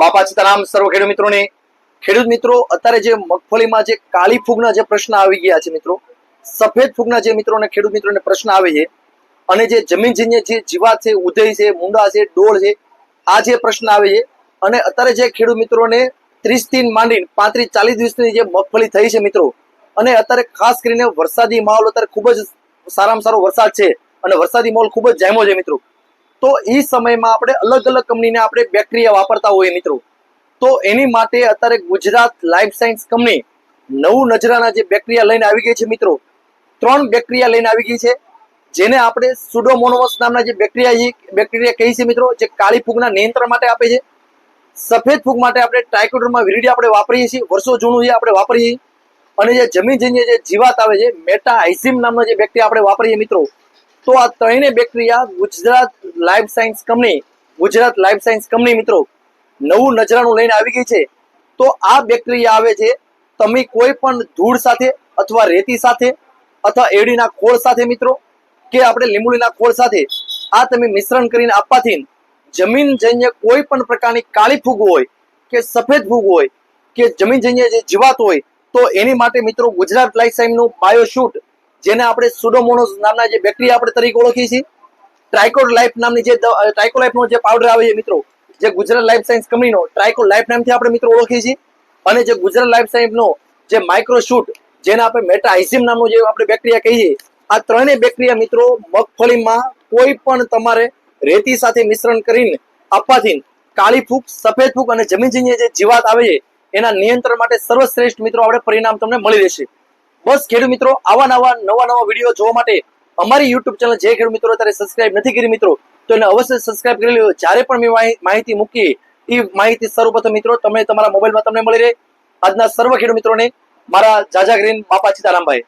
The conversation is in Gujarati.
બાપા સીતારામ સર્વ ખેડૂત મિત્રોને. ખેડૂત મિત્રો, અત્યારે જે મગફળીમાં જે કાળી ફૂગના જે પ્રશ્ન આવી ગયા છે મિત્રો, સફેદ ફૂગના જે મિત્રોને ખેડૂત મિત્રોને પ્રશ્ન આવે છે, અને જે જમીનજન્ય જે જીવાત છે, ઉધઈ છે, મુંડા છે, ડોળ છે, આ જે પ્રશ્ન આવે છે, અને અત્યારે જે ખેડૂત મિત્રોને 30 થી માંડીને 35-40 દિવસની જે મગફળી થઈ છે મિત્રો, અને અત્યારે ખાસ કરીને વરસાદી માહોલ અત્યારે ખૂબ જ સારામાં સારો વરસાદ છે અને વરસાદી માહોલ ખૂબ જ જામ્યો છે મિત્રો. તો એ સમયમાં આપણે અલગ અલગ કંપનીને આપણે બેક્ટેરિયા વાપરતા હોઈએ મિત્રો. તો એની માટે અત્યારે ગુજરાત લાઈફ સાયન્સ કંપની નવું નજરાના જે બેક્ટેરિયા લઈને આવી ગઈ છે મિત્રો. 3 બેક્ટેરિયા લઈને આવી ગઈ છે, જેને આપણે સુડોમોનાસ નામના જે બેક્ટેરિયા કહીએ છીએ મિત્રો, જે કાળી ફૂગના નિયંત્રણ માટે આપે છે. સફેદ ફૂગ માટે આપણે ટ્રાઇકોડર્મા વિરિડી આપણે વાપરીએ છીએ, વર્ષો જૂનું છે આપણે વાપરીએ છીએ. અને જે જમીનજન્ય જે જીવાત આવે છે, મેટાહાઇઝિમ નામનો જે બેક્ટેરિયા આપણે વાપરીએ મિત્રો. તો આ 3 bacteria Gujarat life science company મિત્રો નવું નજરાનું લઈને આવી ગઈ છે. તો આ બેક્ટેરિયા આવે છે, તમે કોઈ પણ ધૂળ સાથે અથવા રેતી સાથે અથવા એડીના ખોળ સાથે મિત્રો, કે આપણે લીંબુડીના ખોળ સાથે આ તમે મિશ્રણ કરીને આપવાથી જમીનજન્ય કોઈ પણ પ્રકારની કાળી ફૂગ હોય કે સફેદ ફૂગ હોય કે જમીનજન્ય જે જીવાત હોય, તો એની માટે મિત્રો ગુજરાત લાઈફ સાયન્સનું બાયોશૂટ, જેને આપણે સુડોમોનાસ નામના જે બેક્ટેરિયા આપણે તરીકે ઓળખીએ છીએ, ટ્રાઇકોડ લાઈફ નામની જે ટ્રાઇકોલાઈફનો જે પાવડર આવે છે મિત્રો, જે ગુજરાત લાઈફ સાયન્સ કંપનીનો ટ્રાઇકો લાઈફ નામથી આપણે મિત્રો ઓળખીએ છીએ, અને જે ગુજરાત લાઈફ સાયન્સનો જે માઇક્રોશૂટ, જેને આપણે મેટાહાઇઝિમ નામનો જે આપણે બેક્ટેરિયા કહીએ, આ 3 બેક્ટેરિયા મિત્રો મગફળીમાં કોઈ પણ તમારે રેતી સાથે મિશ્રણ કરીને આપવાથી કાળી ફૂગ, સફેદ ફૂગ અને જમીનજન્ય જે જીવાત આવે છે એના નિયંત્રણ માટે સર્વશ્રેષ્ઠ મિત્રો આપણે પરિણામ તમને મળી રહેશે. બસ ખેડૂત મિત્રો, આવા નવા વિડીયો જોવા માટે અમારી યુટ્યુબ ચેનલ જે ખેડૂત મિત્રો અત્યારે સબસ્ક્રાઇબ નથી કરી મિત્રો, તો એને અવશ્ય સબસ્ક્રાઇબ કરી લો. જ્યારે પણ મેં માહિતી મૂકી એ માહિતી સર્વપ્રથમ મિત્રો તમે તમારા મોબાઈલમાં તમને મળી રહે. આજના સર્વ ખેડૂત મિત્રોને મારા જાજા ગ્રીન બાપા સીતારામભાઈ.